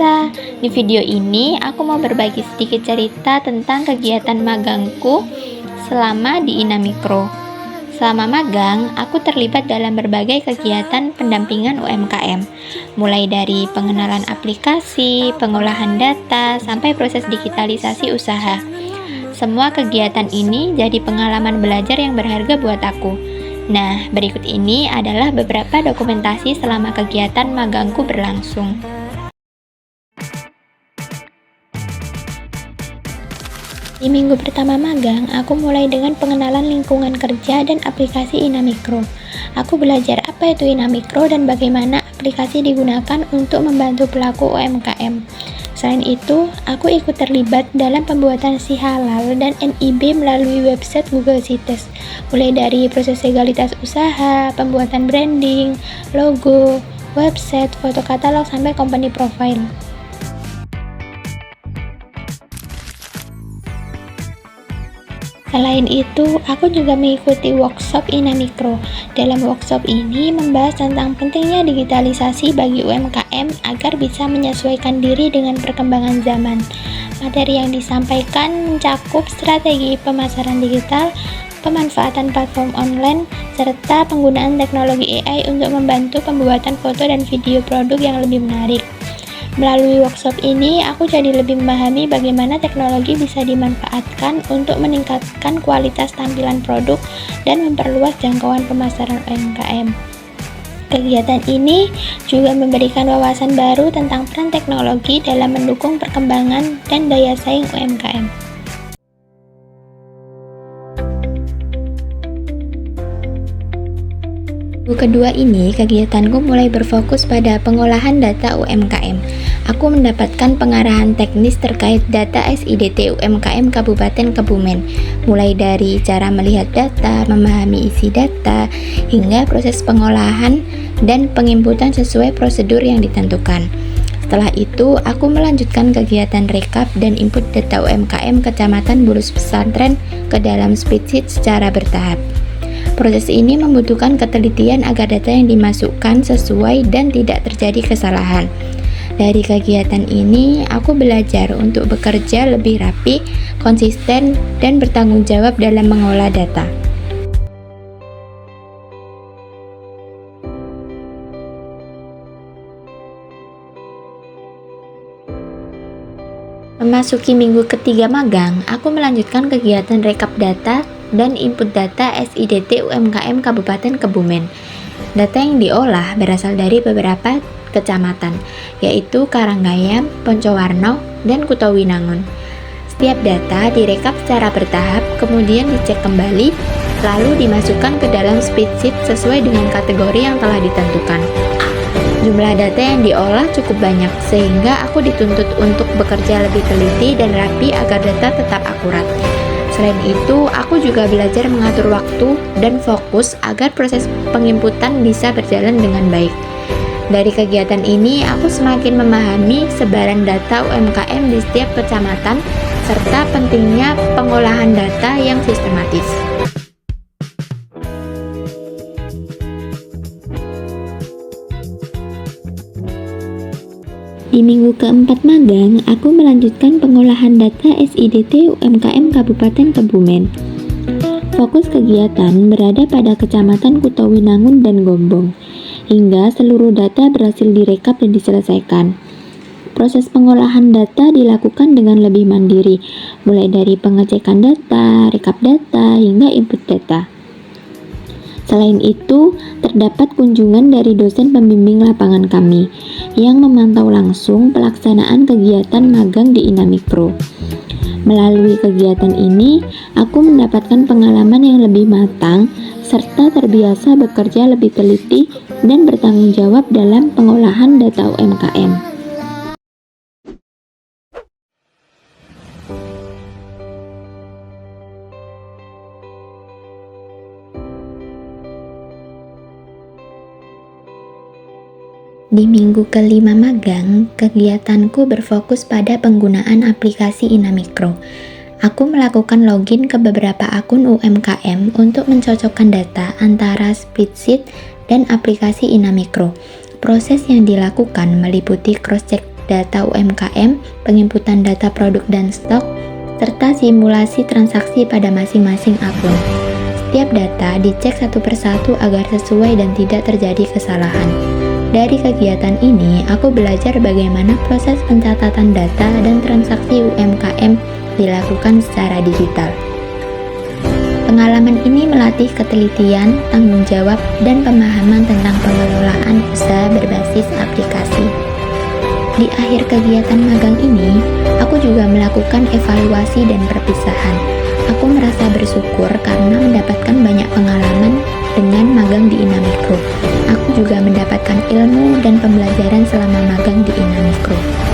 Nisa. Di video ini aku mau berbagi sedikit cerita tentang kegiatan magangku selama di Inamikro. Selama magang, aku terlibat dalam berbagai kegiatan pendampingan UMKM, mulai dari pengenalan aplikasi, pengolahan data, sampai proses digitalisasi usaha. Semua kegiatan ini jadi pengalaman belajar yang berharga buat aku. Nah, berikut ini adalah beberapa dokumentasi selama kegiatan magangku berlangsung. Di minggu pertama magang, aku mulai dengan pengenalan lingkungan kerja dan aplikasi Inamikro. Aku belajar apa itu Inamikro dan bagaimana aplikasi digunakan untuk membantu pelaku UMKM. Selain itu, aku ikut terlibat dalam pembuatan SIHalal dan NIB melalui website Google Sites, mulai dari proses legalitas usaha, pembuatan branding, logo, website, foto katalog, sampai company profile. Selain itu, aku juga mengikuti workshop Inamikro. Dalam workshop ini membahas tentang pentingnya digitalisasi bagi UMKM agar bisa menyesuaikan diri dengan perkembangan zaman. Materi yang disampaikan mencakup strategi pemasaran digital, pemanfaatan platform online, serta penggunaan teknologi AI untuk membantu pembuatan foto dan video produk yang lebih menarik. Melalui workshop ini, aku jadi lebih memahami bagaimana teknologi bisa dimanfaatkan untuk meningkatkan kualitas tampilan produk dan memperluas jangkauan pemasaran UMKM. Kegiatan ini juga memberikan wawasan baru tentang peran teknologi dalam mendukung perkembangan dan daya saing UMKM. Minggu kedua ini, kegiatanku mulai berfokus pada pengolahan data UMKM. Aku mendapatkan pengarahan teknis terkait data SIDT UMKM Kabupaten Kebumen, mulai dari cara melihat data, memahami isi data, hingga proses pengolahan dan penginputan sesuai prosedur yang ditentukan. Setelah itu, aku melanjutkan kegiatan rekap dan input data UMKM Kecamatan Bulus Pesantren ke dalam spreadsheet secara bertahap. Proses ini membutuhkan ketelitian agar data yang dimasukkan sesuai dan tidak terjadi kesalahan. Dari kegiatan ini, aku belajar untuk bekerja lebih rapi, konsisten, dan bertanggung jawab dalam mengolah data. Memasuki minggu ketiga magang, aku melanjutkan kegiatan rekap data dan input data SIDT UMKM Kabupaten Kebumen. Data yang diolah berasal dari beberapa kecamatan, yaitu Karanggayam, Poncowarno, dan Kutowinangun. Setiap data direkap secara bertahap, kemudian dicek kembali, lalu dimasukkan ke dalam spreadsheet sesuai dengan kategori yang telah ditentukan. Jumlah data yang diolah cukup banyak, sehingga aku dituntut untuk bekerja lebih teliti dan rapi agar data tetap akurat. Selain itu, aku juga belajar mengatur waktu dan fokus agar proses penginputan bisa berjalan dengan baik. Dari kegiatan ini, aku semakin memahami sebaran data UMKM di setiap kecamatan, serta pentingnya pengolahan data yang sistematis. Di minggu keempat magang, aku melanjutkan pengolahan data SIDT UMKM Kabupaten Kebumen. Fokus kegiatan berada pada Kecamatan Kutowinangun dan Gombong, hingga seluruh data berhasil direkap dan diselesaikan. Proses pengolahan data dilakukan dengan lebih mandiri, mulai dari pengecekan data, rekap data, hingga input data. Selain itu, terdapat kunjungan dari dosen pembimbing lapangan kami yang memantau langsung pelaksanaan kegiatan magang di Inamikro. Melalui kegiatan ini, aku mendapatkan pengalaman yang lebih matang serta terbiasa bekerja lebih teliti dan bertanggung jawab dalam pengolahan data UMKM. Di minggu kelima magang, kegiatanku berfokus pada penggunaan aplikasi Inamikro. Aku melakukan login ke beberapa akun UMKM untuk mencocokkan data antara spreadsheet dan aplikasi Inamikro. Proses yang dilakukan meliputi cross-check data UMKM, penginputan data produk dan stok, serta simulasi transaksi pada masing-masing akun. Setiap data dicek satu persatu agar sesuai dan tidak terjadi kesalahan. Dari kegiatan ini, aku belajar bagaimana proses pencatatan data dan transaksi UMKM dilakukan secara digital. Pengalaman ini melatih ketelitian, tanggung jawab, dan pemahaman tentang pengelolaan usaha berbasis aplikasi. Di akhir kegiatan magang ini, aku juga melakukan evaluasi dan perpisahan. Aku merasa bersyukur karena mendapatkan banyak pengalaman dengan magang di Inamikro. Aku juga mendapatkan ilmu dan pembelajaran selama magang di Inamikro.